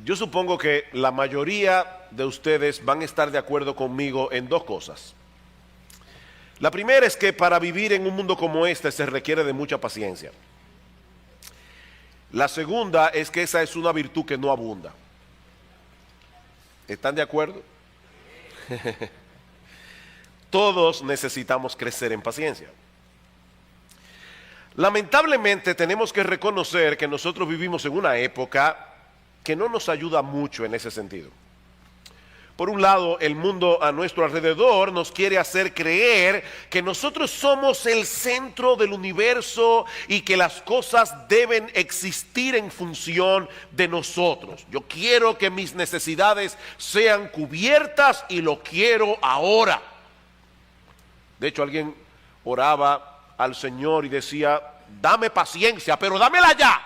Yo supongo que la mayoría de ustedes van a estar de acuerdo conmigo en dos cosas. La primera es que para vivir en un mundo como este se requiere de mucha paciencia. La segunda es que esa es una virtud que no abunda. ¿Están de acuerdo? Todos necesitamos crecer en paciencia. Lamentablemente tenemos que reconocer que nosotros vivimos en una época que no nos ayuda mucho en ese sentido. Por un lado, el mundo a nuestro alrededor nos quiere hacer creer que nosotros somos el centro del universo y que las cosas deben existir en función de nosotros. Yo quiero que mis necesidades sean cubiertas y lo quiero ahora. De hecho, alguien oraba al Señor y decía, dame paciencia, pero dámela ya.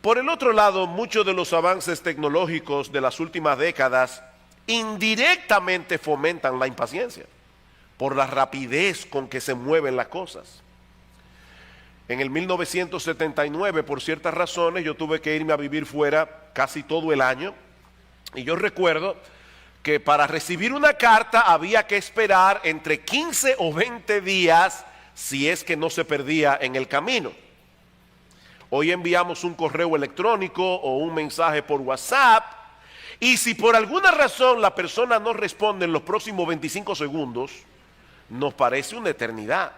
Por el otro lado, muchos de los avances tecnológicos de las últimas décadas indirectamente fomentan la impaciencia por la rapidez con que se mueven las cosas. En el 1979, por ciertas razones, yo tuve que irme a vivir fuera casi todo el año. Y yo recuerdo que para recibir una carta había que esperar entre 15 o 20 días si es que no se perdía en el camino. Hoy enviamos un correo electrónico o un mensaje por WhatsApp y si por alguna razón la persona no responde en los próximos 25 segundos, nos parece una eternidad.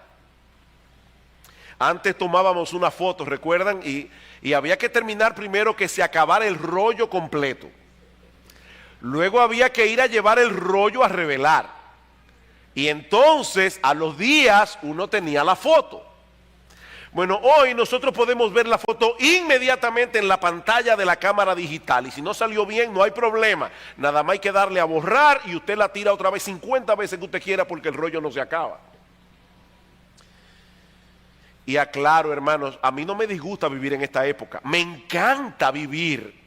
Antes tomábamos una foto, ¿recuerdan? Y había que terminar primero que se acabara el rollo completo. Luego había que ir a llevar el rollo a revelar. Y entonces a los días uno tenía la foto. Bueno, hoy nosotros podemos ver la foto inmediatamente en la pantalla de la cámara digital y si no salió bien no hay problema, nada más hay que darle a borrar y usted la tira otra vez 50 veces que usted quiera porque el rollo no se acaba. Y aclaro, hermanos, a mí no me disgusta vivir en esta época, me encanta vivir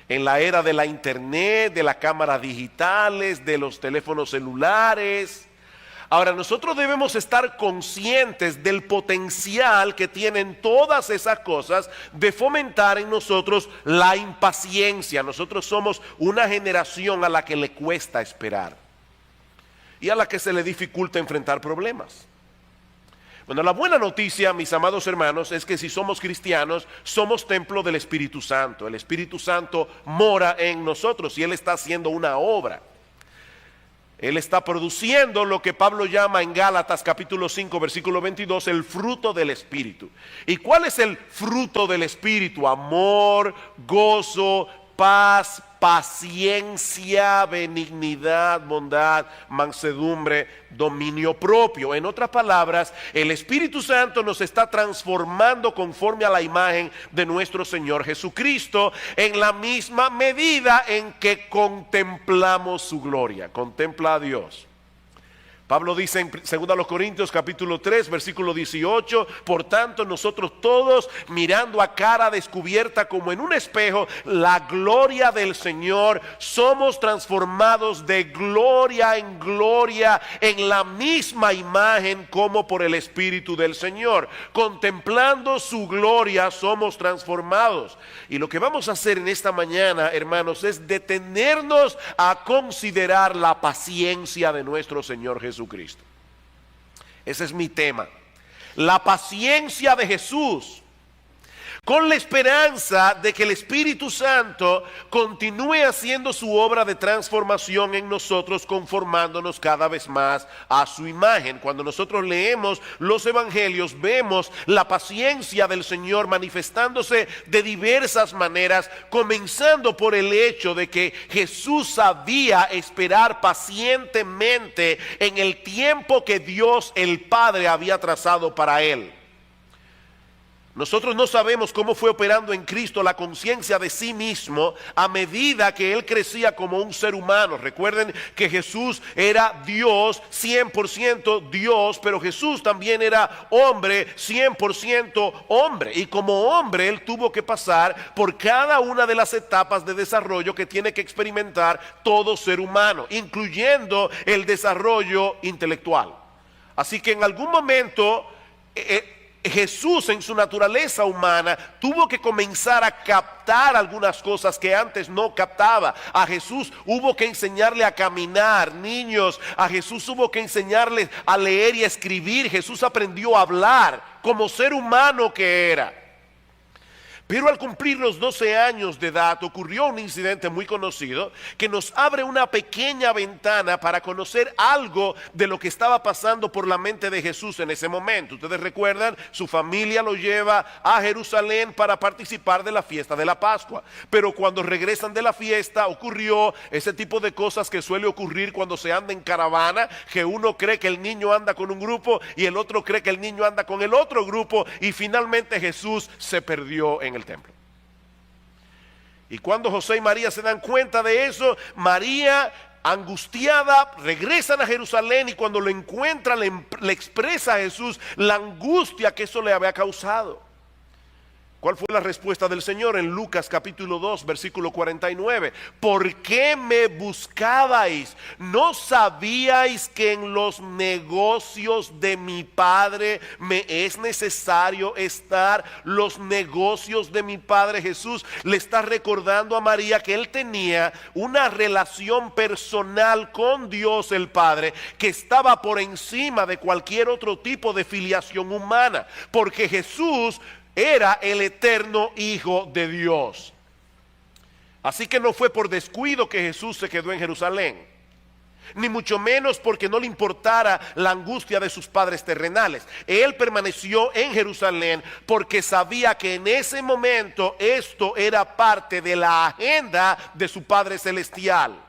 en la era de la internet, de las cámaras digitales, de los teléfonos celulares. Ahora, nosotros debemos estar conscientes del potencial que tienen todas esas cosas de fomentar en nosotros la impaciencia. Nosotros somos una generación a la que le cuesta esperar y a la que se le dificulta enfrentar problemas. Bueno, la buena noticia, mis amados hermanos, es que si somos cristianos, somos templo del Espíritu Santo. El Espíritu Santo mora en nosotros y Él está haciendo una obra. Él está produciendo lo que Pablo llama en Gálatas capítulo 5 versículo 22 el fruto del Espíritu. ¿Y cuál es el fruto del Espíritu? Amor, gozo, paz, paciencia, benignidad, bondad, mansedumbre, dominio propio. En otras palabras, el Espíritu Santo nos está transformando conforme a la imagen de nuestro Señor Jesucristo en la misma medida en que contemplamos su gloria. Contempla a Dios. Pablo dice en 2 Corintios capítulo 3 versículo 18, por tanto nosotros todos mirando a cara descubierta como en un espejo la gloria del Señor, somos transformados de gloria en la misma imagen como por el Espíritu del Señor. Contemplando su gloria somos transformados. Y lo que vamos a hacer en esta mañana, hermanos, es detenernos a considerar la paciencia de nuestro Señor Jesucristo. Ese es mi tema, la paciencia de Jesús, con la esperanza de que el Espíritu Santo continúe haciendo su obra de transformación en nosotros, conformándonos cada vez más a su imagen. Cuando nosotros leemos los evangelios, vemos la paciencia del Señor manifestándose de diversas maneras, comenzando por el hecho de que Jesús sabía esperar pacientemente en el tiempo que Dios el Padre había trazado para él. Nosotros no sabemos cómo fue operando en Cristo la conciencia de sí mismo a medida que Él crecía como un ser humano. Recuerden que Jesús era Dios, 100% Dios, pero Jesús también era hombre, 100% hombre. Y como hombre Él tuvo que pasar por cada una de las etapas de desarrollo que tiene que experimentar todo ser humano, incluyendo el desarrollo intelectual. Así que en algún momento Jesús en su naturaleza humana tuvo que comenzar a captar algunas cosas que antes no captaba. A Jesús hubo que enseñarle a caminar, niños. A Jesús hubo que enseñarle a leer y a escribir. Jesús aprendió a hablar como ser humano que era. Pero al cumplir los 12 años de edad ocurrió un incidente muy conocido que nos abre una pequeña ventana para conocer algo de lo que estaba pasando por la mente de Jesús en ese momento. Ustedes recuerdan, su familia lo lleva a Jerusalén para participar de la fiesta de la Pascua. Pero cuando regresan de la fiesta ocurrió ese tipo de cosas que suele ocurrir cuando se anda en caravana, que uno cree que el niño anda con un grupo y el otro cree que el niño anda con el otro grupo, y finalmente Jesús se perdió en el templo. Y cuando José y María se dan cuenta de eso, María, angustiada, regresan a Jerusalén, y cuando lo encuentra le expresa a Jesús la angustia que eso le había causado. ¿Cuál fue la respuesta del Señor en Lucas capítulo 2, versículo 49? ¿Por qué me buscabais? ¿No sabíais que en los negocios de mi Padre me es necesario estar? Los negocios de mi Padre. Jesús le está recordando a María que él tenía una relación personal con Dios el Padre que estaba por encima de cualquier otro tipo de filiación humana, porque Jesús era el eterno Hijo de Dios. Así que no fue por descuido que Jesús se quedó en Jerusalén, ni mucho menos porque no le importara la angustia de sus padres terrenales. Él permaneció en Jerusalén porque sabía que en ese momento esto era parte de la agenda de su Padre Celestial.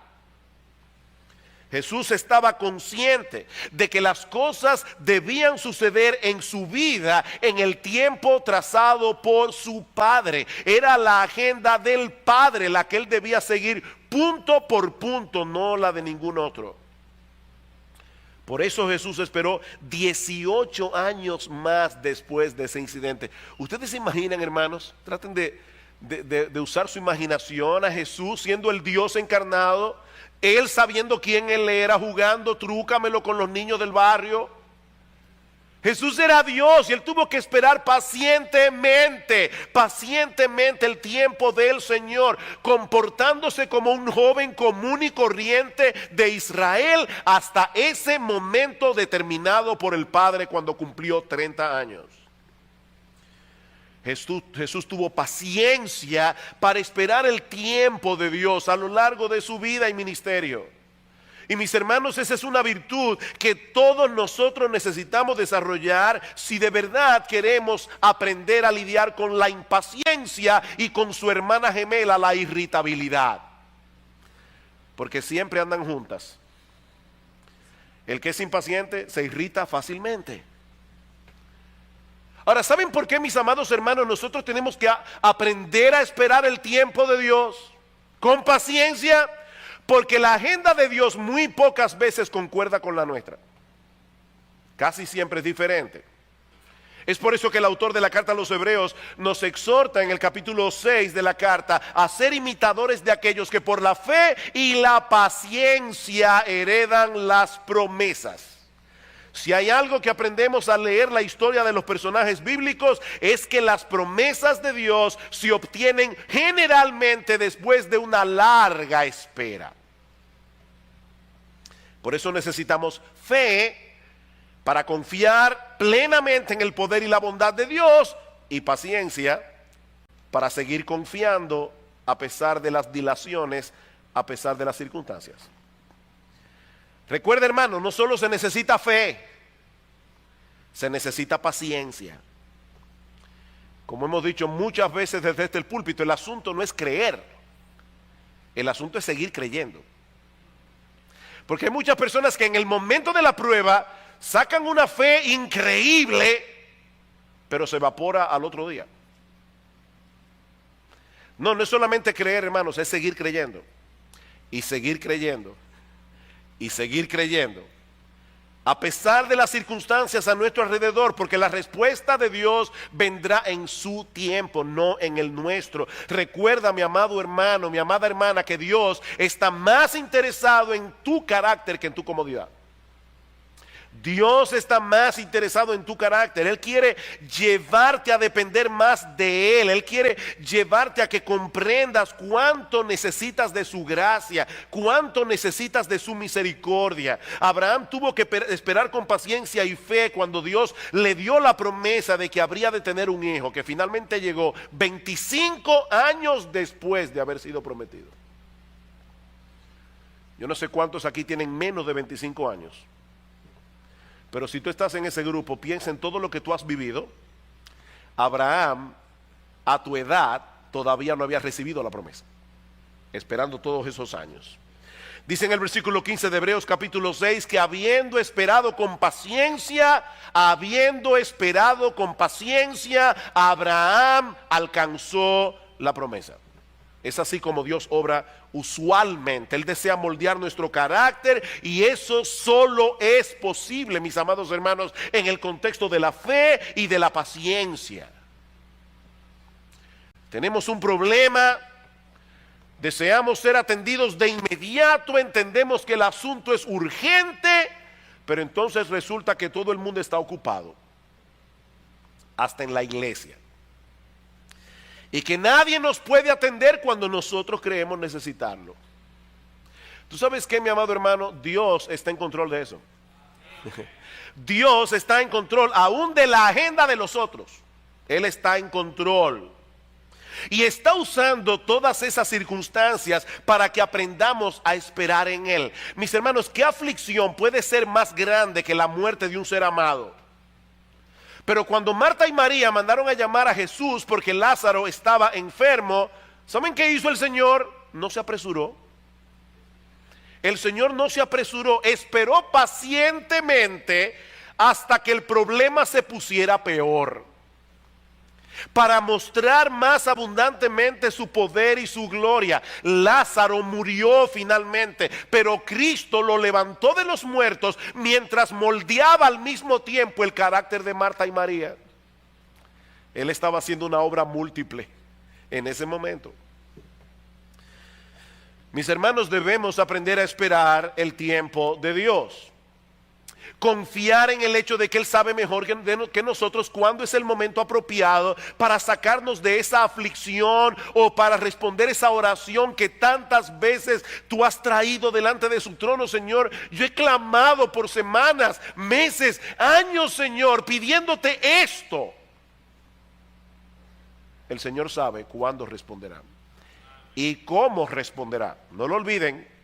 Jesús estaba consciente de que las cosas debían suceder en su vida en el tiempo trazado por su Padre. Era la agenda del Padre la que él debía seguir punto por punto, no la de ningún otro. Por eso Jesús esperó 18 años más después de ese incidente. ¿Ustedes se imaginan, hermanos? Traten de usar su imaginación a Jesús siendo el Dios encarnado, él sabiendo quién él era, jugando trúcamelo con los niños del barrio. Jesús era Dios y él tuvo que esperar pacientemente el tiempo del Señor, comportándose como un joven común y corriente de Israel hasta ese momento determinado por el Padre cuando cumplió 30 años. Jesús tuvo paciencia para esperar el tiempo de Dios a lo largo de su vida y ministerio. Y mis hermanos, esa es una virtud que todos nosotros necesitamos desarrollar si de verdad queremos aprender a lidiar con la impaciencia y con su hermana gemela, la irritabilidad. Porque siempre andan juntas. El que es impaciente se irrita fácilmente. Ahora, ¿saben por qué, mis amados hermanos, nosotros tenemos que aprender a esperar el tiempo de Dios con paciencia? Porque la agenda de Dios muy pocas veces concuerda con la nuestra. Casi siempre es diferente. Es por eso que el autor de la carta a los Hebreos nos exhorta en el capítulo 6 de la carta a ser imitadores de aquellos que por la fe y la paciencia heredan las promesas. Si hay algo que aprendemos al leer la historia de los personajes bíblicos, es que las promesas de Dios se obtienen generalmente después de una larga espera. Por eso necesitamos fe para confiar plenamente en el poder y la bondad de Dios, y paciencia para seguir confiando a pesar de las dilaciones, a pesar de las circunstancias. Recuerda, hermano, no solo se necesita fe, se necesita paciencia. Como hemos dicho muchas veces desde este púlpito, el asunto no es creer, el asunto es seguir creyendo. Porque hay muchas personas que en el momento de la prueba sacan una fe increíble, pero se evapora al otro día. No es solamente creer, hermanos, es seguir creyendo. Y seguir creyendo. Y seguir creyendo. A pesar de las circunstancias a nuestro alrededor, porque la respuesta de Dios vendrá en su tiempo, no en el nuestro. Recuerda, mi amado hermano, mi amada hermana, que Dios está más interesado en tu carácter que en tu comodidad. Dios está más interesado en tu carácter. Él quiere llevarte a depender más de Él. Él quiere llevarte a que comprendas cuánto necesitas de su gracia, cuánto necesitas de su misericordia. Abraham tuvo que esperar con paciencia y fe cuando Dios le dio la promesa de que habría de tener un hijo, que finalmente llegó 25 años después de haber sido prometido. Yo no sé cuántos aquí tienen menos de 25 años. Pero si tú estás en ese grupo, piensa en todo lo que tú has vivido. Abraham, a tu edad, todavía no había recibido la promesa, esperando todos esos años. Dice en el versículo 15 de Hebreos capítulo 6, que habiendo esperado con paciencia, Abraham alcanzó la promesa. Es así como Dios obra usualmente. Él desea moldear nuestro carácter y eso solo es posible, mis amados hermanos, en el contexto de la fe y de la paciencia. Tenemos un problema, deseamos ser atendidos de inmediato, entendemos que el asunto es urgente, pero entonces resulta que todo el mundo está ocupado, hasta en la iglesia. Y que nadie nos puede atender cuando nosotros creemos necesitarlo. ¿Tú sabes qué, mi amado hermano? Dios está en control de eso. Dios está en control aún de la agenda de los otros. Él está en control. Y está usando todas esas circunstancias para que aprendamos a esperar en Él. Mis hermanos, ¿qué aflicción puede ser más grande que la muerte de un ser amado? Pero cuando Marta y María mandaron a llamar a Jesús porque Lázaro estaba enfermo, ¿saben qué hizo el Señor? No se apresuró. El Señor no se apresuró, esperó pacientemente hasta que el problema se pusiera peor, para mostrar más abundantemente su poder y su gloria. Lázaro murió finalmente, pero Cristo lo levantó de los muertos mientras moldeaba al mismo tiempo el carácter de Marta y María. Él estaba haciendo una obra múltiple en ese momento. Mis hermanos, debemos aprender a esperar el tiempo de Dios. Confiar en el hecho de que Él sabe mejor que nosotros cuándo es el momento apropiado para sacarnos de esa aflicción o para responder esa oración que tantas veces tú has traído delante de su trono. Señor, yo he clamado por semanas, meses, años, Señor, pidiéndote esto. El Señor sabe cuándo responderá y cómo responderá. No lo olviden.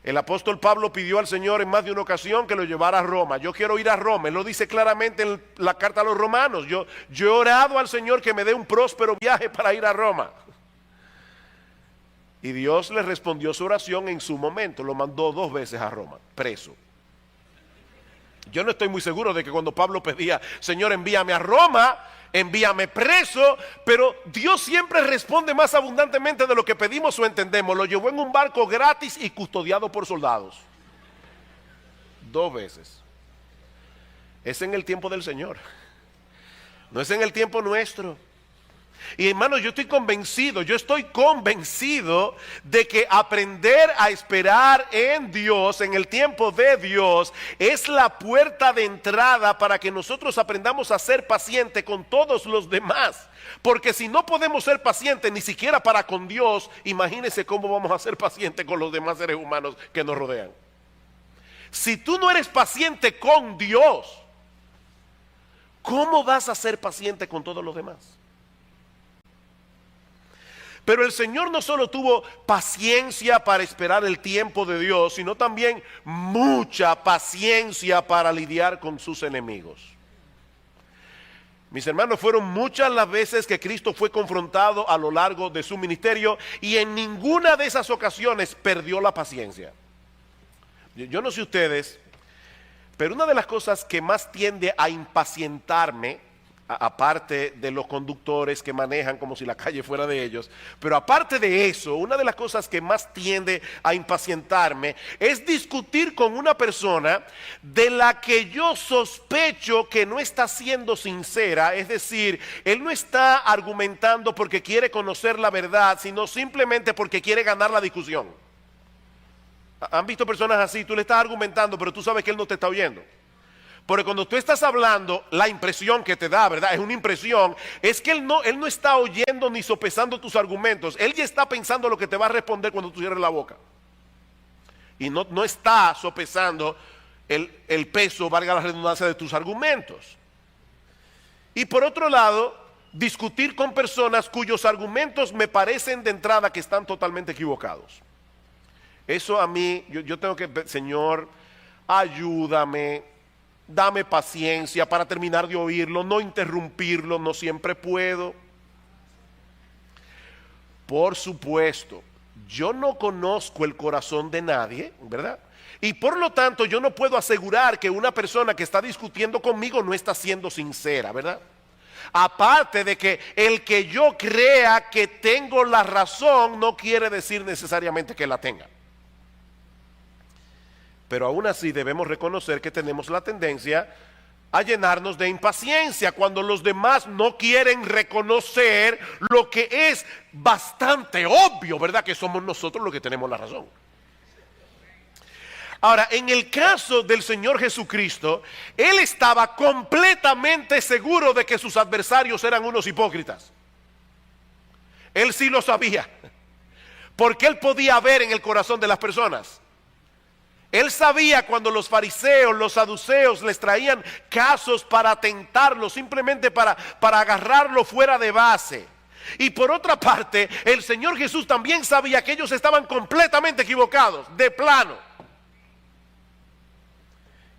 El apóstol Pablo pidió al Señor en más de una ocasión que lo llevara a Roma. Yo quiero ir a Roma. Él lo dice claramente en la carta a los romanos. Yo he orado al Señor que me dé un próspero viaje para ir a Roma. Y Dios le respondió su oración en su momento. Lo mandó 2 veces a Roma, preso. Yo no estoy muy seguro de que cuando Pablo pedía, Señor, envíame a Roma, envíame preso, pero Dios siempre responde más abundantemente de lo que pedimos o entendemos. Lo llevó en un barco gratis y custodiado por soldados. 2 veces. Es en el tiempo del Señor, no es en el tiempo nuestro. Y hermano, yo estoy convencido de que aprender a esperar en Dios, en el tiempo de Dios, es la puerta de entrada para que nosotros aprendamos a ser pacientes con todos los demás. Porque si no podemos ser pacientes ni siquiera para con Dios, imagínense cómo vamos a ser pacientes con los demás seres humanos que nos rodean. Si tú no eres paciente con Dios, ¿cómo vas a ser paciente con todos los demás? Pero el Señor no solo tuvo paciencia para esperar el tiempo de Dios, sino también mucha paciencia para lidiar con sus enemigos. Mis hermanos, fueron muchas las veces que Cristo fue confrontado a lo largo de su ministerio y en ninguna de esas ocasiones perdió la paciencia. Yo no sé ustedes, pero una de las cosas que más tiende a impacientarme, aparte de los conductores que manejan como si la calle fuera de ellos, pero aparte de eso, una de las cosas que más tiende a impacientarme es discutir con una persona de la que yo sospecho que no está siendo sincera. Es decir, él no está argumentando porque quiere conocer la verdad, sino simplemente porque quiere ganar la discusión. ¿Han visto personas así? Tú le estás argumentando, pero tú sabes que él no te está oyendo. Porque cuando tú estás hablando, la impresión que te da, ¿verdad? Es una impresión, es que él no está oyendo ni sopesando tus argumentos. Él ya está pensando lo que te va a responder cuando tú cierres la boca. Y no está sopesando el peso, valga la redundancia, de tus argumentos. Y por otro lado, discutir con personas cuyos argumentos me parecen de entrada que están totalmente equivocados. Eso a mí, yo tengo que, Señor, ayúdame, dame paciencia para terminar de oírlo, no interrumpirlo, no siempre puedo. Por supuesto, yo no conozco el corazón de nadie, ¿verdad? Y por lo tanto yo no puedo asegurar que una persona que está discutiendo conmigo no está siendo sincera, ¿verdad? Aparte de que el que yo crea que tengo la razón no quiere decir necesariamente que la tenga. Pero aún así debemos reconocer que tenemos la tendencia a llenarnos de impaciencia cuando los demás no quieren reconocer lo que es bastante obvio, ¿verdad? Que somos nosotros los que tenemos la razón. Ahora, en el caso del Señor Jesucristo, Él estaba completamente seguro de que sus adversarios eran unos hipócritas. Él sí lo sabía, porque Él podía ver en el corazón de las personas. Él sabía cuando los fariseos, los saduceos les traían casos para tentarlo, simplemente para agarrarlo fuera de base. Y por otra parte, el Señor Jesús también sabía que ellos estaban completamente equivocados, de plano.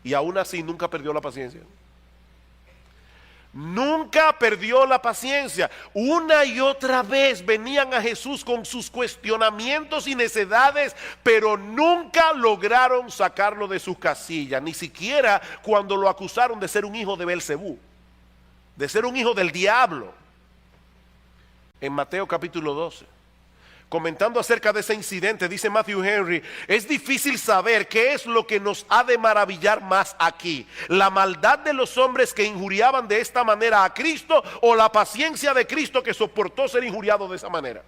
Y aún así nunca perdió la paciencia. Nunca perdió la paciencia. Una y otra vez venían a Jesús con sus cuestionamientos y necedades, pero nunca lograron sacarlo de sus casillas. Ni siquiera cuando lo acusaron de ser un hijo de Belcebú, de ser un hijo del diablo. En Mateo capítulo 12. Comentando acerca de ese incidente, dice Matthew Henry, es difícil saber qué es lo que nos ha de maravillar más aquí: la maldad de los hombres que injuriaban de esta manera a Cristo, o la paciencia de Cristo que soportó ser injuriado de esa manera.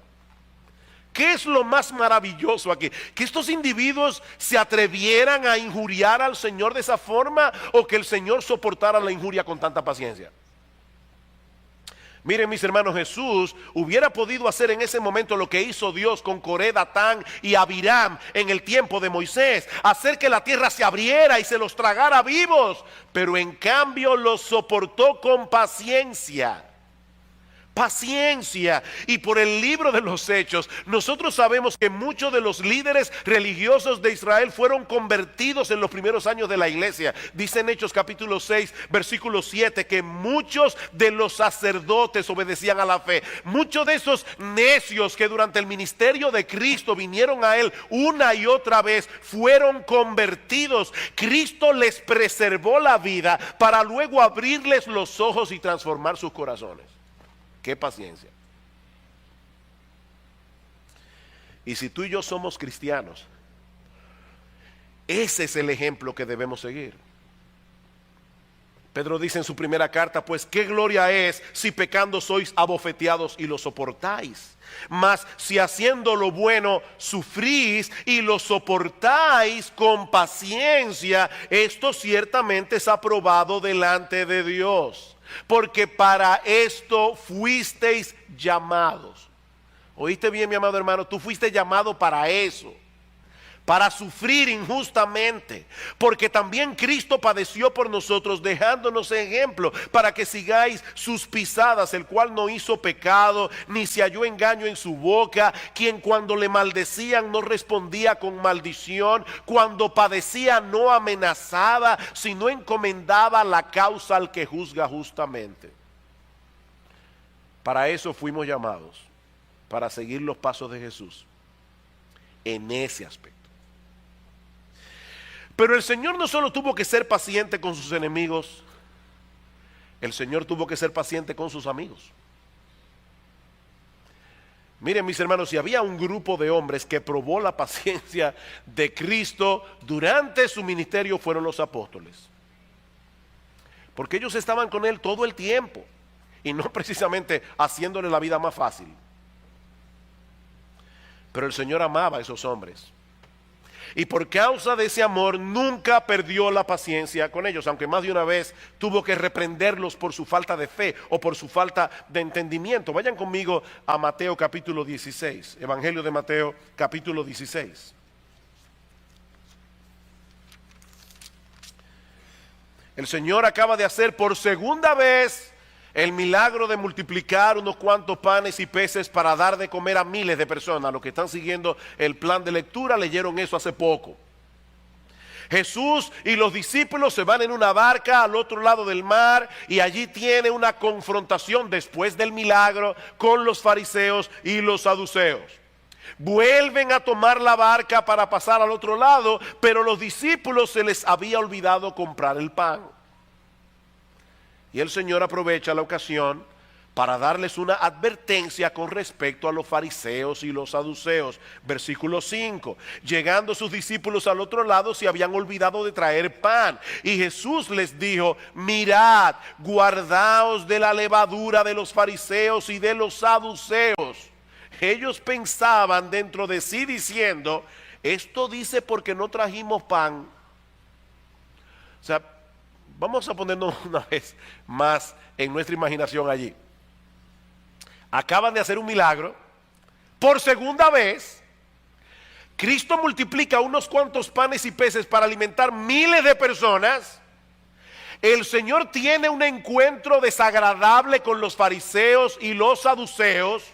¿Qué es lo más maravilloso aquí? ¿Que estos individuos se atrevieran a injuriar al Señor de esa forma, o que el Señor soportara la injuria con tanta paciencia? Miren, mis hermanos, Jesús hubiera podido hacer en ese momento lo que hizo Dios con Coré, Datán y Abiram en el tiempo de Moisés: hacer que la tierra se abriera y se los tragara vivos, pero en cambio los soportó con paciencia. Paciencia. Y por el libro de los Hechos, nosotros sabemos que muchos de los líderes religiosos de Israel fueron convertidos en los primeros años de la iglesia. Dice en Hechos capítulo 6, versículo 7, que muchos de los sacerdotes obedecían a la fe. Muchos de esos necios que durante el ministerio de Cristo vinieron a Él una y otra vez fueron convertidos. Cristo les preservó la vida para luego abrirles los ojos y transformar sus corazones. ¡Qué paciencia! Y si tú y yo somos cristianos, ese es el ejemplo que debemos seguir. Pedro dice en su primera carta: pues qué gloria es si pecando sois abofeteados y lo soportáis. Mas si haciendo lo bueno sufrís y lo soportáis con paciencia, esto ciertamente es aprobado delante de Dios. Porque para esto fuisteis llamados. ¿Oíste bien, mi amado hermano? Tú fuiste llamado para eso, para sufrir injustamente, porque también Cristo padeció por nosotros, dejándonos ejemplo para que sigáis sus pisadas, el cual no hizo pecado, ni se halló engaño en su boca, quien cuando le maldecían no respondía con maldición, cuando padecía no amenazaba, sino encomendaba la causa al que juzga justamente. Para eso fuimos llamados, para seguir los pasos de Jesús en ese aspecto. Pero el Señor no solo tuvo que ser paciente con sus enemigos, el Señor tuvo que ser paciente con sus amigos. Miren, mis hermanos, si había un grupo de hombres que probó la paciencia de Cristo durante su ministerio, fueron los apóstoles. Porque ellos estaban con Él todo el tiempo y no precisamente haciéndole la vida más fácil. Pero el Señor amaba a esos hombres. Y por causa de ese amor nunca perdió la paciencia con ellos, aunque más de una vez tuvo que reprenderlos por su falta de fe o por su falta de entendimiento. Vayan conmigo a Mateo capítulo 16, Evangelio de Mateo capítulo 16. El Señor acaba de hacer por segunda vez el milagro de multiplicar unos cuantos panes y peces para dar de comer a miles de personas. Los que están siguiendo el plan de lectura leyeron eso hace poco. Jesús y los discípulos se van en una barca al otro lado del mar y allí tiene una confrontación después del milagro con los fariseos y los saduceos. Vuelven a tomar la barca para pasar al otro lado, pero los discípulos se les había olvidado comprar el pan. Y el Señor aprovecha la ocasión para darles una advertencia con respecto a los fariseos y los saduceos. Versículo 5. Llegando sus discípulos al otro lado, se habían olvidado de traer pan. Y Jesús les dijo: mirad, guardaos de la levadura de los fariseos y de los saduceos. Ellos pensaban dentro de sí diciendo: esto dice porque no trajimos pan. O sea, vamos a ponernos una vez más en nuestra imaginación allí. Acaban de hacer un milagro. Por segunda vez, Cristo multiplica unos cuantos panes y peces para alimentar miles de personas. El Señor tiene un encuentro desagradable con los fariseos y los saduceos.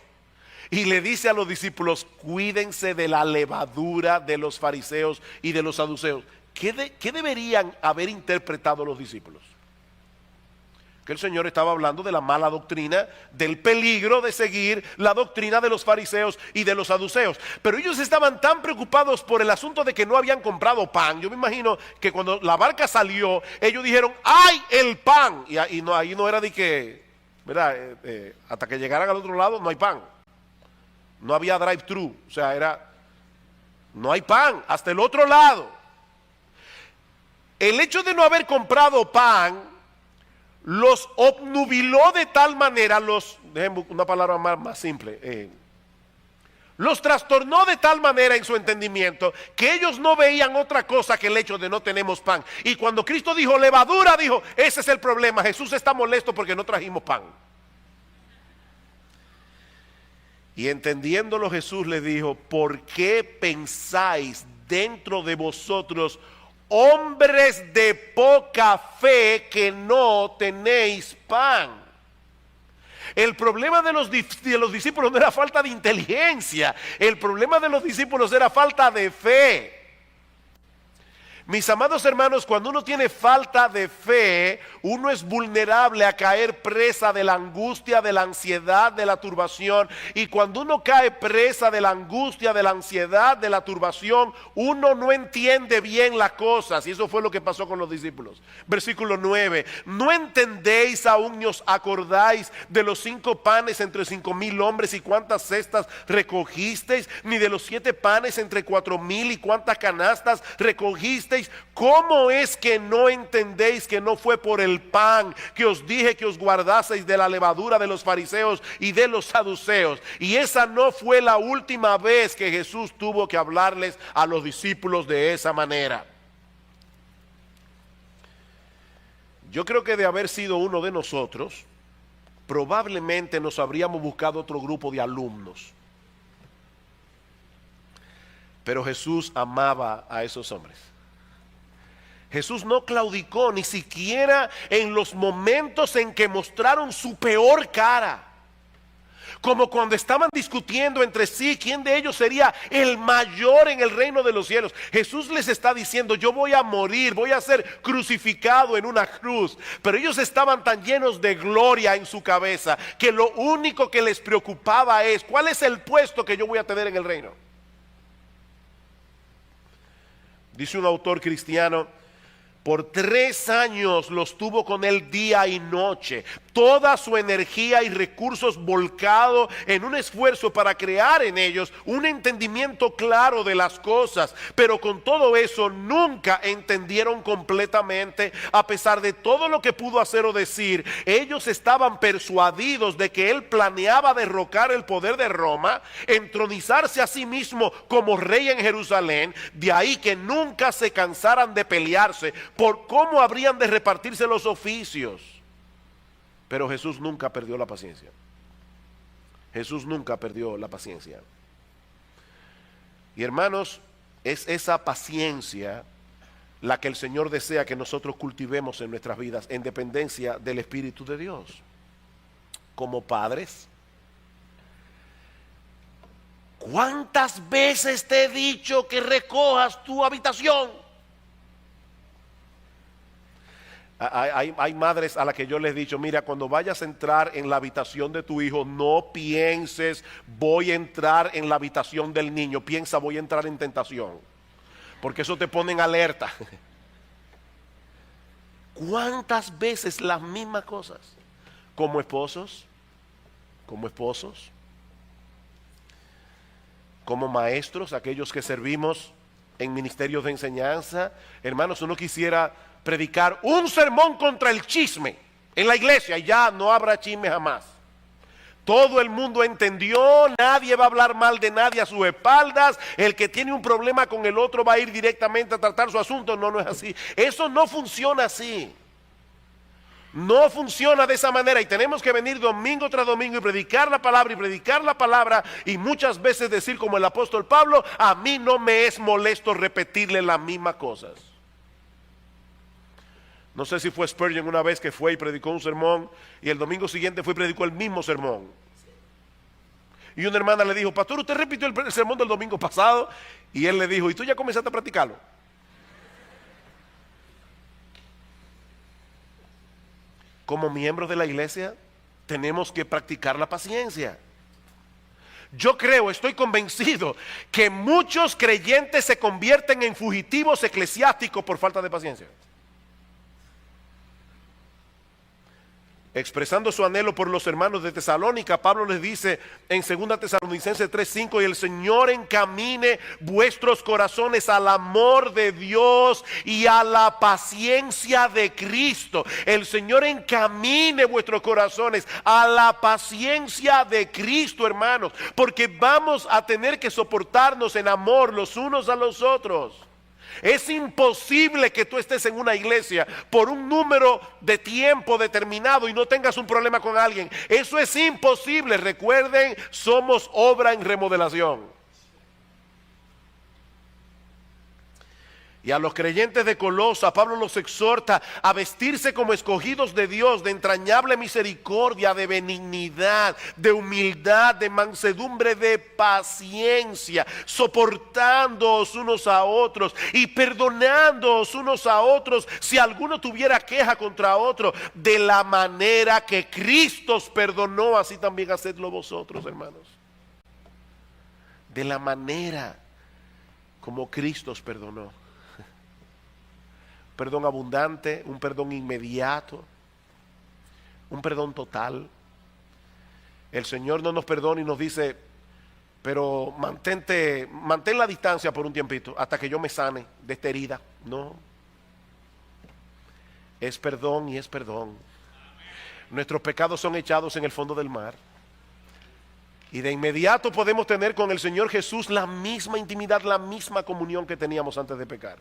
Y le dice a los discípulos: cuídense de la levadura de los fariseos y de los saduceos. ¿Qué deberían haber interpretado los discípulos? Que el Señor estaba hablando de la mala doctrina, del peligro de seguir la doctrina de los fariseos y de los saduceos. Pero ellos estaban tan preocupados por el asunto de que no habían comprado pan. Yo me imagino que cuando la barca salió, ellos dijeron: ¡ay, el pan! Y ahí no era de que, ¿verdad? Hasta que llegaran al otro lado no hay pan. No había drive-thru, o sea, no hay pan, hasta el otro lado. El hecho de no haber comprado pan los obnubiló de tal manera, déjenme una palabra más simple, los trastornó de tal manera en su entendimiento que ellos no veían otra cosa que el hecho de no tenemos pan. Y cuando Cristo dijo levadura, dijo: ese es el problema, Jesús está molesto porque no trajimos pan. Y entendiéndolo, Jesús le dijo: ¿por qué pensáis dentro de vosotros, hombres de poca fe, que no tenéis pan? El problema de los discípulos no era falta de inteligencia, el problema de los discípulos era falta de fe. Mis amados hermanos, cuando uno tiene falta de fe, uno es vulnerable a caer presa de la angustia, de la ansiedad, de la turbación. Y cuando uno cae presa de la angustia, de la ansiedad, de la turbación, uno no entiende bien las cosas. Y eso fue lo que pasó con los discípulos. Versículo 9. ¿No entendéis, aún ni os acordáis de los 5 panes entre 5,000 hombres y cuántas cestas recogisteis? Ni de los 7 panes entre 4,000 y cuántas canastas recogisteis. ¿Cómo es que no entendéis que no fue por el pan que os dije que os guardaseis de la levadura de los fariseos y de los saduceos? Y esa no fue la última vez que Jesús tuvo que hablarles a los discípulos de esa manera. Yo creo que de haber sido uno de nosotros, probablemente nos habríamos buscado otro grupo de alumnos. Pero Jesús amaba a esos hombres. Jesús no claudicó ni siquiera en los momentos en que mostraron su peor cara. Como cuando estaban discutiendo entre sí quién de ellos sería el mayor en el reino de los cielos. Jesús les está diciendo: yo voy a morir, voy a ser crucificado en una cruz. Pero ellos estaban tan llenos de gloria en su cabeza que lo único que les preocupaba es: ¿cuál es el puesto que yo voy a tener en el reino? Dice un autor cristiano: Por 3 años los tuvo con él día y noche. Toda su energía y recursos volcados en un esfuerzo para crear en ellos un entendimiento claro de las cosas. Pero con todo eso nunca entendieron completamente. A pesar de todo lo que pudo hacer o decir, ellos estaban persuadidos de que él planeaba derrocar el poder de Roma, entronizarse a sí mismo como rey en Jerusalén. De ahí que nunca se cansaran de pelearse por cómo habrían de repartirse los oficios. Pero Jesús nunca perdió la paciencia. Jesús nunca perdió la paciencia. Y hermanos, es esa paciencia la que el Señor desea que nosotros cultivemos en nuestras vidas, en dependencia del Espíritu de Dios. Como padres, ¿cuántas veces te he dicho que recojas tu habitación? Hay madres a las que yo les he dicho, mira, cuando vayas a entrar en la habitación de tu hijo, no pienses, voy a entrar en la habitación del niño, piensa, voy a entrar en tentación, porque eso te pone en alerta. ¿Cuántas veces las mismas cosas? Como esposos, como maestros, aquellos que servimos en ministerios de enseñanza. Hermanos, uno quisiera predicar un sermón contra el chisme en la iglesia y ya no habrá chisme jamás. Todo el mundo entendió, nadie va a hablar mal de nadie a sus espaldas, el que tiene un problema con el otro va a ir directamente a tratar su asunto. No, no es así. Eso no funciona así. No funciona de esa manera y tenemos que venir domingo tras domingo y predicar la palabra y muchas veces decir como el apóstol Pablo, a mí no me es molesto repetirle las mismas cosas. No sé si fue Spurgeon una vez que fue y predicó un sermón y el domingo siguiente fue y predicó el mismo sermón. Y una hermana le dijo, pastor, ¿usted repitió el sermón del domingo pasado? Y él le dijo, ¿y tú ya comenzaste a practicarlo? Como miembros de la iglesia tenemos que practicar la paciencia. Yo creo, estoy convencido que muchos creyentes se convierten en fugitivos eclesiásticos por falta de paciencia. Expresando su anhelo por los hermanos de Tesalónica, Pablo les dice en 2 Tesalonicenses 3:5, y el Señor encamine vuestros corazones al amor de Dios y a la paciencia de Cristo. El Señor encamine vuestros corazones a la paciencia de Cristo, hermanos, porque vamos a tener que soportarnos en amor los unos a los otros. Es imposible que tú estés en una iglesia por un número de tiempo determinado y no tengas un problema con alguien. Eso es imposible. Recuerden, somos obra en remodelación. Y a los creyentes de Colosa, Pablo los exhorta a vestirse como escogidos de Dios, de entrañable misericordia, de benignidad, de humildad, de mansedumbre, de paciencia, soportándoos unos a otros y perdonándoos unos a otros si alguno tuviera queja contra otro, de la manera que Cristo os perdonó, así también hacedlo vosotros, hermanos. De la manera como Cristo os perdonó. Perdón abundante, un perdón inmediato, un perdón total. El Señor no nos perdona y nos dice, pero mantén la distancia por un tiempito hasta que yo me sane de esta herida. No, es perdón y es perdón. Nuestros pecados son echados en el fondo del mar y de inmediato podemos tener con el Señor Jesús la misma intimidad, la misma comunión que teníamos antes de pecar.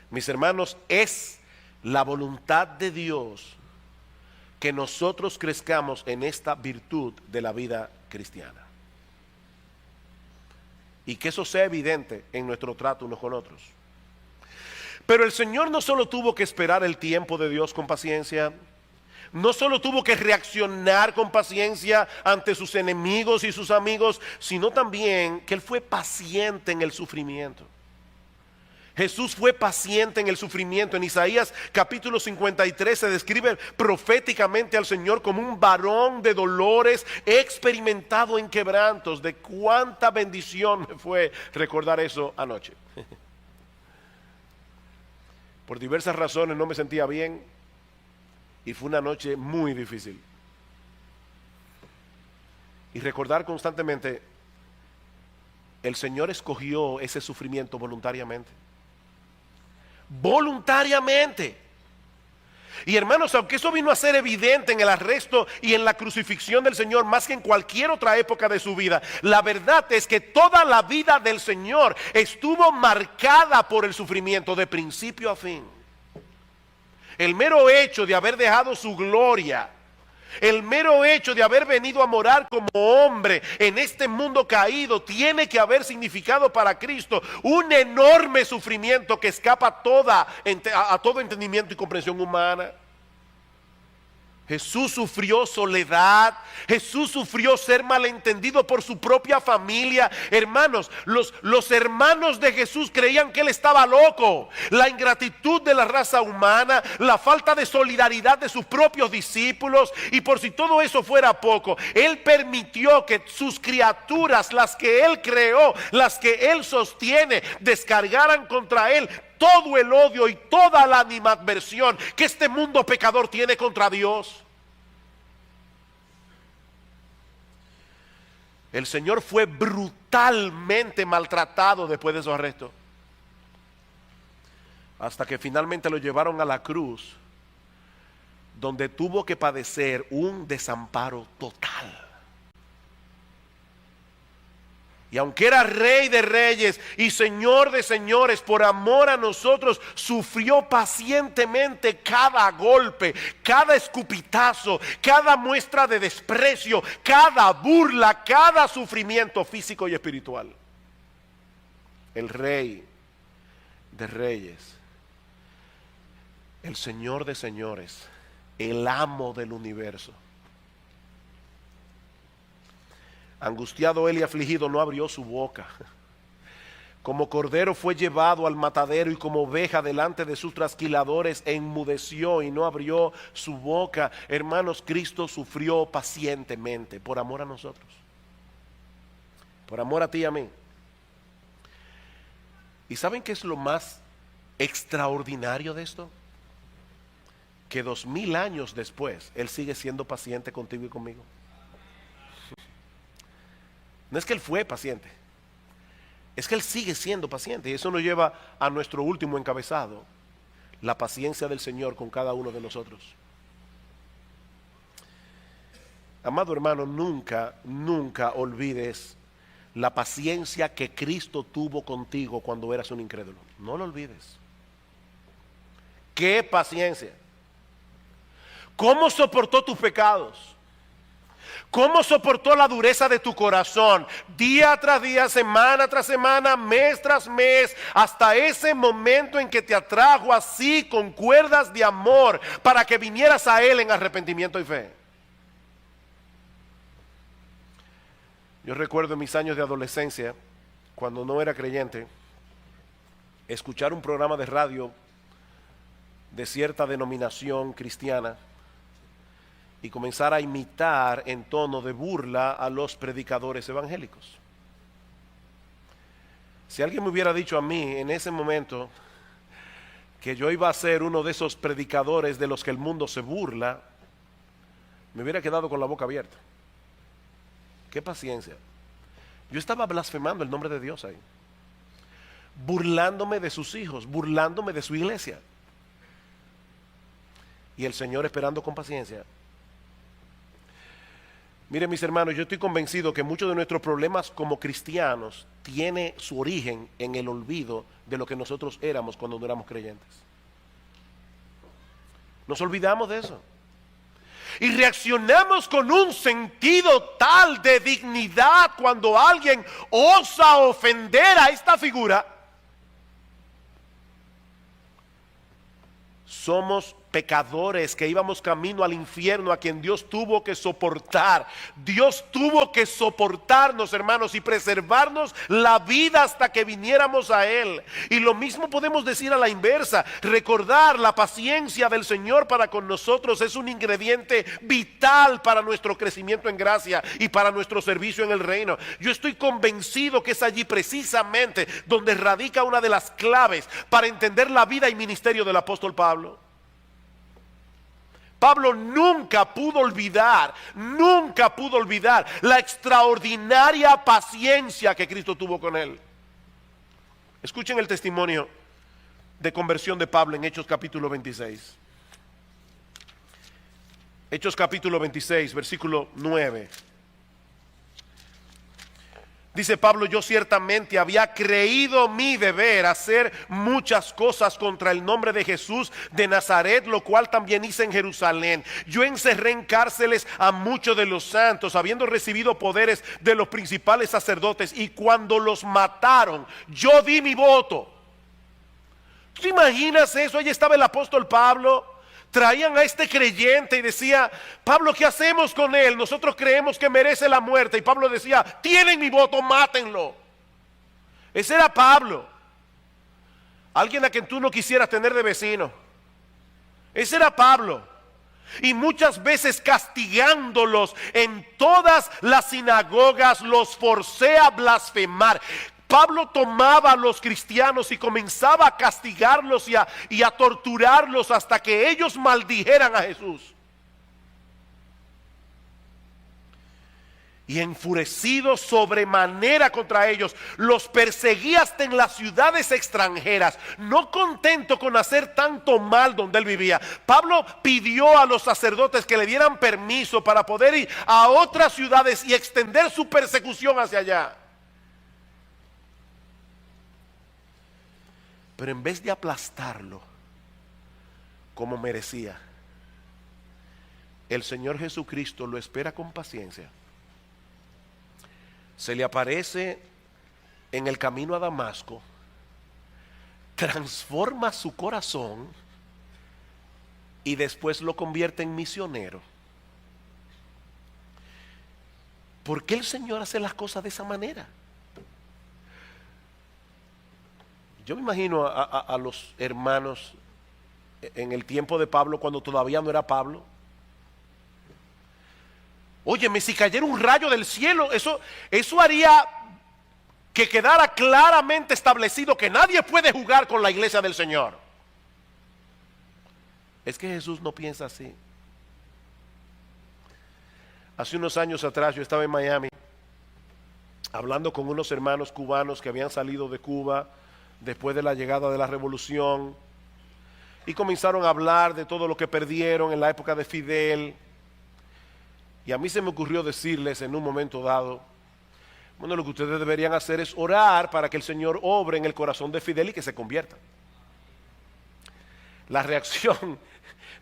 Mis hermanos, es la voluntad de Dios que nosotros crezcamos en esta virtud de la vida cristiana. Y que eso sea evidente en nuestro trato unos con otros. Pero el Señor no solo tuvo que esperar el tiempo de Dios con paciencia, no solo tuvo que reaccionar con paciencia ante sus enemigos y sus amigos, sino también que Él fue paciente en el sufrimiento. Jesús fue paciente en el sufrimiento. En Isaías capítulo 53 se describe proféticamente al Señor como un varón de dolores, experimentado en quebrantos. De cuánta bendición me fue recordar eso anoche. Por diversas razones no me sentía bien y fue una noche muy difícil. Y recordar constantemente, el Señor escogió ese sufrimiento voluntariamente. Voluntariamente. Y hermanos, aunque eso vino a ser evidente en el arresto y en la crucifixión del Señor más que en cualquier otra época de su vida, la verdad es que toda la vida del Señor estuvo marcada por el sufrimiento de principio a fin. El mero hecho de haber dejado su gloria, el mero hecho de haber venido a morar como hombre en este mundo caído, tiene que haber significado para Cristo un enorme sufrimiento que escapa a todo entendimiento y comprensión humana. Jesús sufrió soledad, Jesús sufrió ser malentendido por su propia familia. Hermanos, los hermanos de Jesús creían que él estaba loco. La ingratitud de la raza humana, la falta de solidaridad de sus propios discípulos, y por si todo eso fuera poco, él permitió que sus criaturas, las que él creó, las que él sostiene, descargaran contra él todo el odio y toda la animadversión que este mundo pecador tiene contra Dios. El Señor fue brutalmente maltratado después de su arresto, hasta que finalmente lo llevaron a la cruz, donde tuvo que padecer un desamparo total. Y aunque era Rey de reyes y Señor de señores, por amor a nosotros, sufrió pacientemente cada golpe, cada escupitazo, cada muestra de desprecio, cada burla, cada sufrimiento físico y espiritual. El Rey de reyes, el Señor de señores, el amo del universo. Angustiado él y afligido, no abrió su boca. Como cordero fue llevado al matadero, y como oveja delante de sus trasquiladores enmudeció y no abrió su boca. Hermanos, Cristo sufrió pacientemente por amor a nosotros, por amor a ti y a mí. ¿Y saben qué es lo más extraordinario de esto? Que 2000 años después Él sigue siendo paciente contigo y conmigo. No es que Él fue paciente, es que Él sigue siendo paciente. Y eso nos lleva a nuestro último encabezado: la paciencia del Señor con cada uno de nosotros. Amado hermano, nunca olvides la paciencia que Cristo tuvo contigo cuando eras un incrédulo. No lo olvides. ¡Qué paciencia! ¿Cómo soportó tus pecados? ¿Cómo soportó la dureza de tu corazón? Día tras día, semana tras semana, mes tras mes, hasta ese momento en que te atrajo así con cuerdas de amor para que vinieras a Él en arrepentimiento y fe. Yo recuerdo en mis años de adolescencia, cuando no era creyente, escuchar un programa de radio de cierta denominación cristiana y comenzar a imitar en tono de burla a los predicadores evangélicos. Si alguien me hubiera dicho a mí en ese momento que yo iba a ser uno de esos predicadores de los que el mundo se burla, me hubiera quedado con la boca abierta. ¡Qué paciencia! Yo estaba blasfemando el nombre de Dios ahí, burlándome de sus hijos, burlándome de su iglesia, y el Señor esperando con paciencia. Miren, mis hermanos, yo estoy convencido que muchos de nuestros problemas como cristianos tiene su origen en el olvido de lo que nosotros éramos cuando no éramos creyentes. Nos olvidamos de eso y reaccionamos con un sentido tal de dignidad cuando alguien osa ofender a esta figura. Somos pecadores que íbamos camino al infierno, a quien Dios tuvo que soportar. Dios tuvo que soportarnos, hermanos, y preservarnos la vida hasta que viniéramos a Él. Y lo mismo podemos decir a la inversa. Recordar la paciencia del Señor para con nosotros es un ingrediente vital para nuestro crecimiento en gracia y para nuestro servicio en el reino. Yo estoy convencido que es allí precisamente donde radica una de las claves para entender la vida y ministerio del apóstol Pablo. Pablo nunca pudo olvidar la extraordinaria paciencia que Cristo tuvo con él. Escuchen el testimonio de conversión de Pablo en Hechos capítulo 26. Hechos capítulo 26, versículo 9. Dice Pablo: yo ciertamente había creído mi deber hacer muchas cosas contra el nombre de Jesús de Nazaret, lo cual también hice en Jerusalén. Yo encerré en cárceles a muchos de los santos, habiendo recibido poderes de los principales sacerdotes, y cuando los mataron, yo di mi voto. ¿Tú te imaginas eso? Allí estaba el apóstol Pablo. Traían a este creyente y decía: Pablo, ¿qué hacemos con él? Nosotros creemos que merece la muerte. Y Pablo decía: tienen mi voto, mátenlo. Ese era Pablo. Alguien a quien tú no quisieras tener de vecino. Ese era Pablo. Y muchas veces castigándolos en todas las sinagogas los forcé a blasfemar. Pablo tomaba a los cristianos y comenzaba a castigarlos y a torturarlos hasta que ellos maldijeran a Jesús. Y enfurecido sobremanera contra ellos, los perseguía hasta en las ciudades extranjeras. No contento con hacer tanto mal donde él vivía, Pablo pidió a los sacerdotes que le dieran permiso para poder ir a otras ciudades y extender su persecución hacia allá. Pero en vez de aplastarlo como merecía, el Señor Jesucristo lo espera con paciencia. Se le aparece en el camino a Damasco, transforma su corazón y después lo convierte en misionero. ¿Por qué el Señor hace las cosas de esa manera? Yo me imagino a los hermanos en el tiempo de Pablo, cuando todavía no era Pablo. Óyeme, si cayera un rayo del cielo, eso haría que quedara claramente establecido que nadie puede jugar con la iglesia del Señor. Es que Jesús no piensa así. Hace unos años atrás yo estaba en Miami hablando con unos hermanos cubanos que habían salido de Cuba después de la llegada de la revolución, y comenzaron a hablar de todo lo que perdieron en la época de Fidel. Y a mí se me ocurrió decirles en un momento dado: bueno, lo que ustedes deberían hacer es orar para que el Señor obre en el corazón de Fidel y que se convierta. La reacción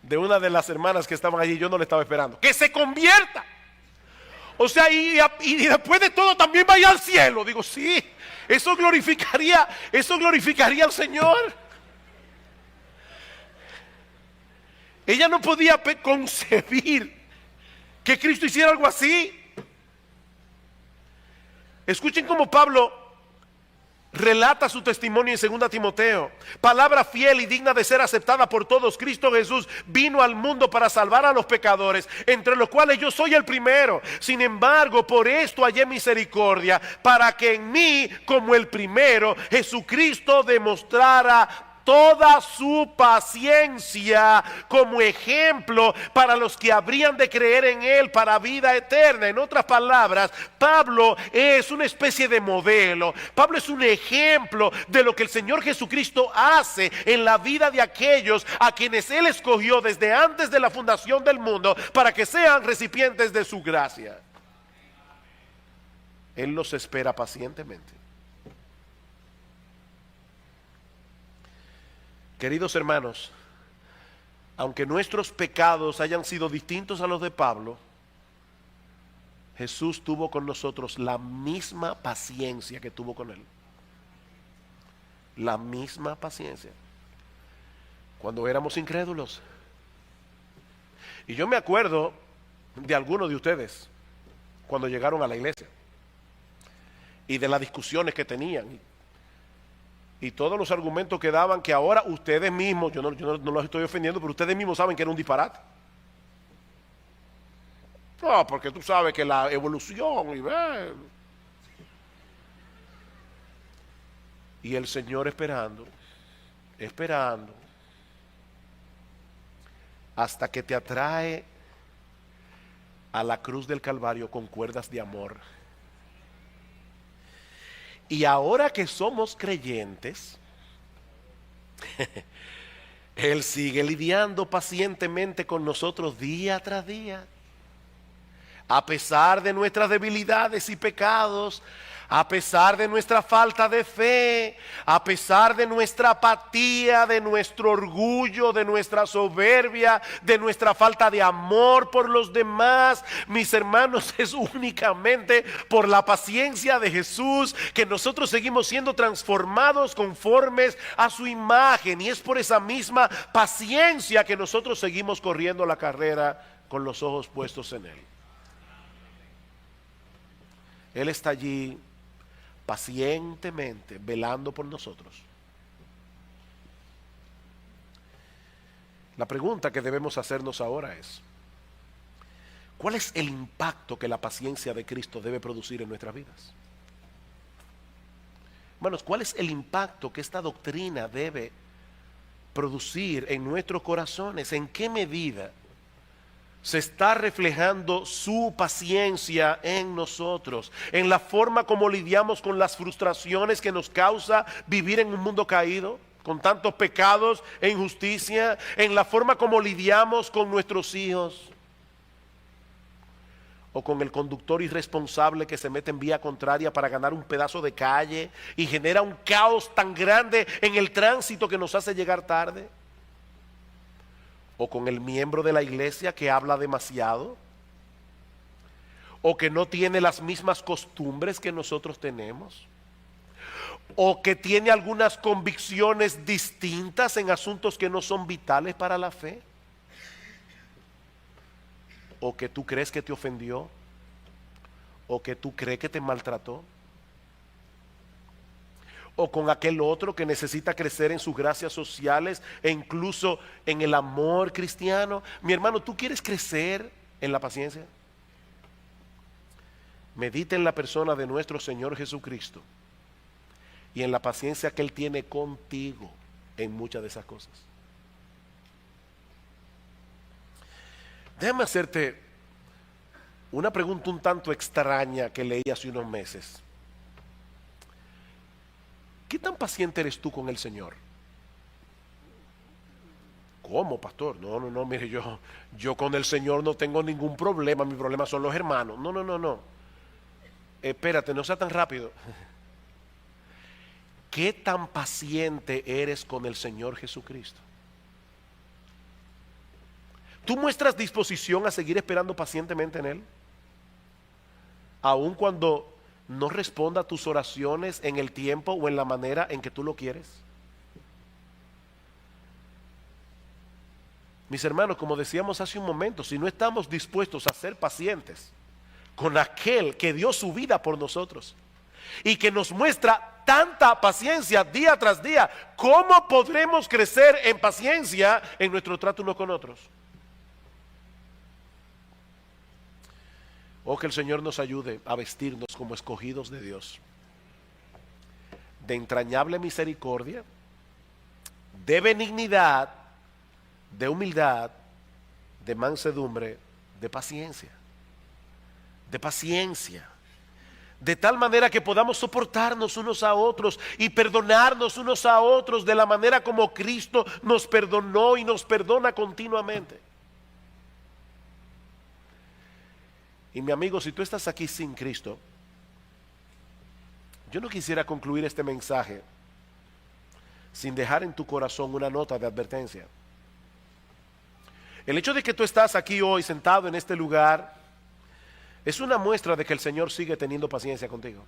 de una de las hermanas que estaban allí, yo no le estaba esperando: ¡que se convierta! O sea, y después de todo también vaya al cielo. Digo, sí, eso glorificaría al Señor. Ella no podía concebir que Cristo hiciera algo así. Escuchen cómo Pablo relata su testimonio en 2 Timoteo. Palabra fiel y digna de ser aceptada por todos. Cristo Jesús vino al mundo para salvar a los pecadores, entre los cuales yo soy el primero. Sin embargo, por esto hallé misericordia, para que en mí, como el primero, Jesucristo demostrara toda su paciencia como ejemplo para los que habrían de creer en él para vida eterna. En otras palabras, Pablo es una especie de modelo. Pablo es un ejemplo de lo que el Señor Jesucristo hace en la vida de aquellos a quienes él escogió desde antes de la fundación del mundo para que sean recipientes de su gracia. Él los espera pacientemente. Queridos hermanos, aunque nuestros pecados hayan sido distintos a los de Pablo, Jesús tuvo con nosotros la misma paciencia que tuvo con él. La misma paciencia. Cuando éramos incrédulos, Y yo me acuerdo de algunos de ustedes cuando llegaron a la iglesia y de las discusiones que tenían y todos los argumentos que daban, que ahora ustedes mismos, yo no los estoy ofendiendo, pero ustedes mismos saben que era un disparate. No, porque tú sabes que la evolución y el Señor esperando hasta que te atrae a la cruz del Calvario con cuerdas de amor. Y ahora que somos creyentes, Él sigue lidiando pacientemente con nosotros día tras día. A pesar de nuestras debilidades y pecados, a pesar de nuestra falta de fe, a pesar de nuestra apatía, de nuestro orgullo, de nuestra soberbia, de nuestra falta de amor por los demás, mis hermanos, es únicamente por la paciencia de Jesús que nosotros seguimos siendo transformados conformes a su imagen, y es por esa misma paciencia que nosotros seguimos corriendo la carrera con los ojos puestos en Él. Él está allí pacientemente velando por nosotros. La pregunta que debemos hacernos ahora es: ¿cuál es el impacto que la paciencia de Cristo debe producir en nuestras vidas? Hermanos, ¿cuál es el impacto que esta doctrina debe producir en nuestros corazones? ¿En qué medida se está reflejando su paciencia en nosotros, en la forma como lidiamos con las frustraciones que nos causa vivir en un mundo caído, con tantos pecados e injusticia, en la forma como lidiamos con nuestros hijos, o con el conductor irresponsable que se mete en vía contraria para ganar un pedazo de calle y genera un caos tan grande en el tránsito que nos hace llegar tarde? ¿O con el miembro de la iglesia que habla demasiado? ¿O que no tiene las mismas costumbres que nosotros tenemos? ¿O que tiene algunas convicciones distintas en asuntos que no son vitales para la fe? ¿O que tú crees que te ofendió? ¿O que tú crees que te maltrató? ¿O con aquel otro que necesita crecer en sus gracias sociales e incluso en el amor cristiano? Mi hermano, ¿tú quieres crecer en la paciencia? Medita en la persona de nuestro Señor Jesucristo y en la paciencia que Él tiene contigo en muchas de esas cosas. Déjame hacerte una pregunta un tanto extraña que leí hace unos meses. ¿Qué tan paciente eres tú con el Señor? ¿Cómo, pastor? No, mire, yo con el Señor no tengo ningún problema, mi problema son los hermanos. No. Espérate, no sea tan rápido. ¿Qué tan paciente eres con el Señor Jesucristo? ¿Tú muestras disposición a seguir esperando pacientemente en Él? Aun cuando no responda a tus oraciones en el tiempo o en la manera en que tú lo quieres. Mis hermanos, como decíamos hace un momento, si no estamos dispuestos a ser pacientes con aquel que dio su vida por nosotros y que nos muestra tanta paciencia día tras día, ¿cómo podremos crecer en paciencia en nuestro trato unos con otros? Oh, que el Señor nos ayude a vestirnos como escogidos de Dios, de entrañable misericordia, de benignidad, de humildad, de mansedumbre, de paciencia, de tal manera que podamos soportarnos unos a otros y perdonarnos unos a otros de la manera como Cristo nos perdonó y nos perdona continuamente. Y mi amigo, si tú estás aquí sin Cristo, yo no quisiera concluir este mensaje sin dejar en tu corazón una nota de advertencia. El hecho de que tú estás aquí hoy sentado en este lugar es una muestra de que el Señor sigue teniendo paciencia contigo.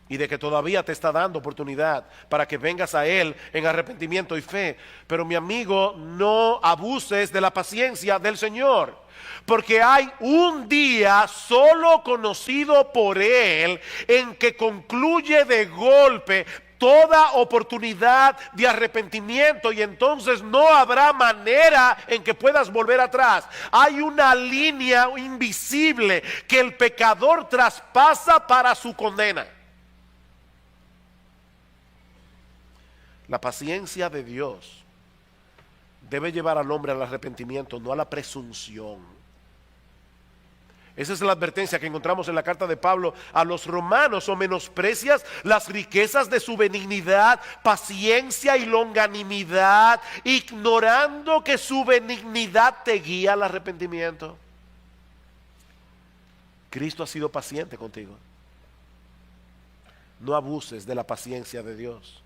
y de que todavía te está dando oportunidad para que vengas a Él en arrepentimiento y fe. Pero mi amigo, no abuses de la paciencia del Señor, porque hay un día solo conocido por Él en que concluye de golpe toda oportunidad de arrepentimiento, y entonces no habrá manera en que puedas volver atrás. Hay una línea invisible que el pecador traspasa para su condena. La paciencia de Dios debe llevar al hombre al arrepentimiento, no a la presunción. Esa es la advertencia que encontramos en la carta de Pablo a los romanos: o menosprecias las riquezas de su benignidad, paciencia y longanimidad, ignorando que su benignidad te guía al arrepentimiento. Cristo ha sido paciente contigo. No abuses de la paciencia de Dios.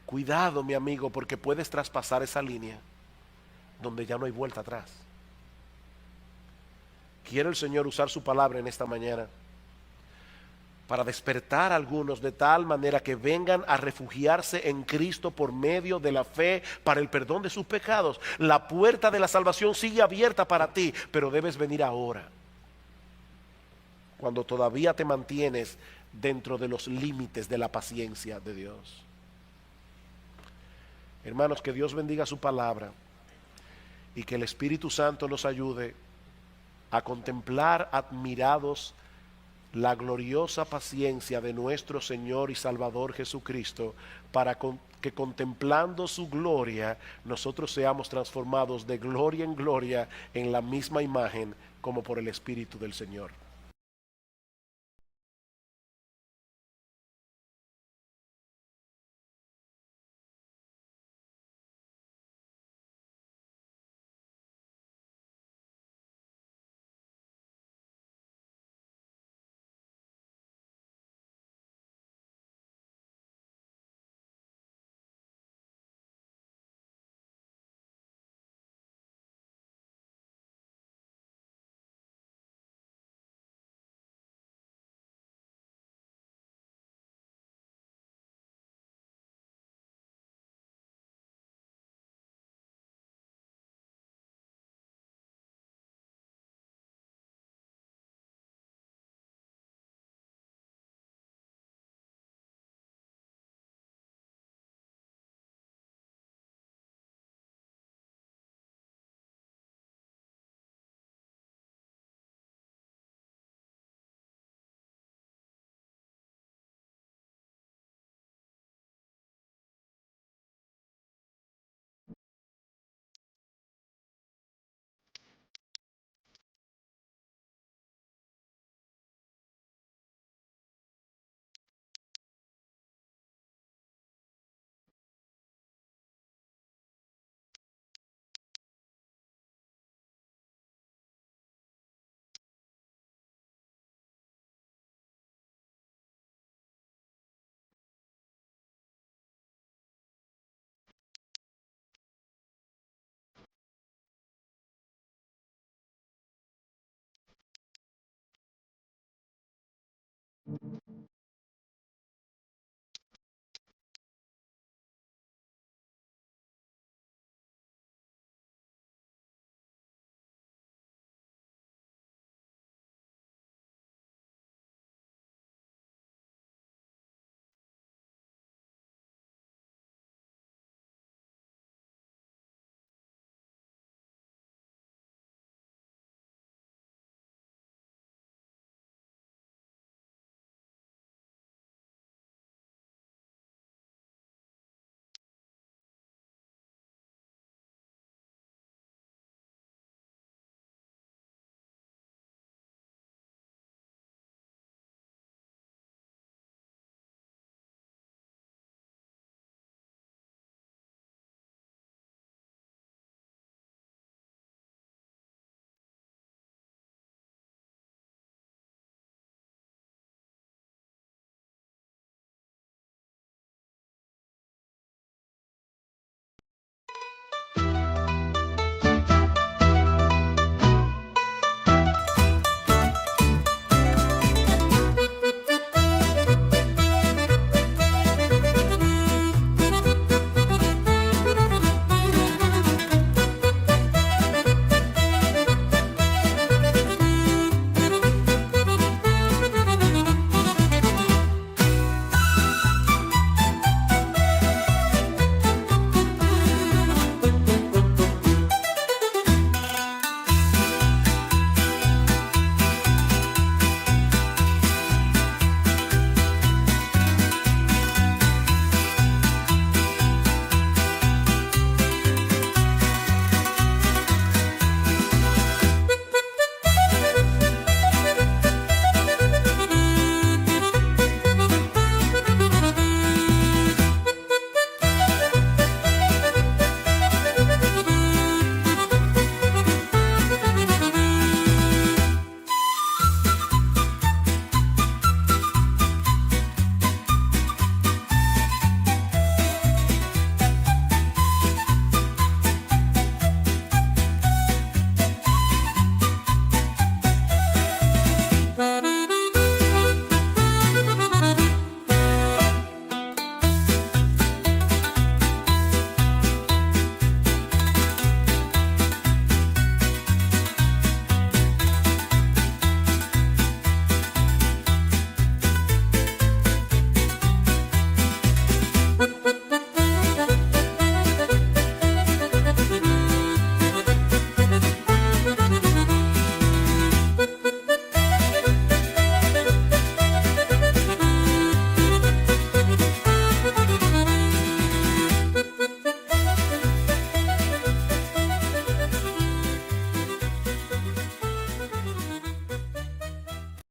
Cuidado, mi amigo, porque puedes traspasar esa línea donde ya no hay vuelta atrás. Quiere el Señor usar su palabra en esta mañana para despertar a algunos de tal manera que vengan a refugiarse en Cristo por medio de la fe para el perdón de sus pecados. La puerta de la salvación sigue abierta para ti, pero debes venir ahora, cuando todavía te mantienes dentro de los límites de la paciencia de Dios. Hermanos, que Dios bendiga su palabra y que el Espíritu Santo nos ayude a contemplar admirados la gloriosa paciencia de nuestro Señor y Salvador Jesucristo, para que contemplando su gloria nosotros seamos transformados de gloria en gloria en la misma imagen como por el Espíritu del Señor.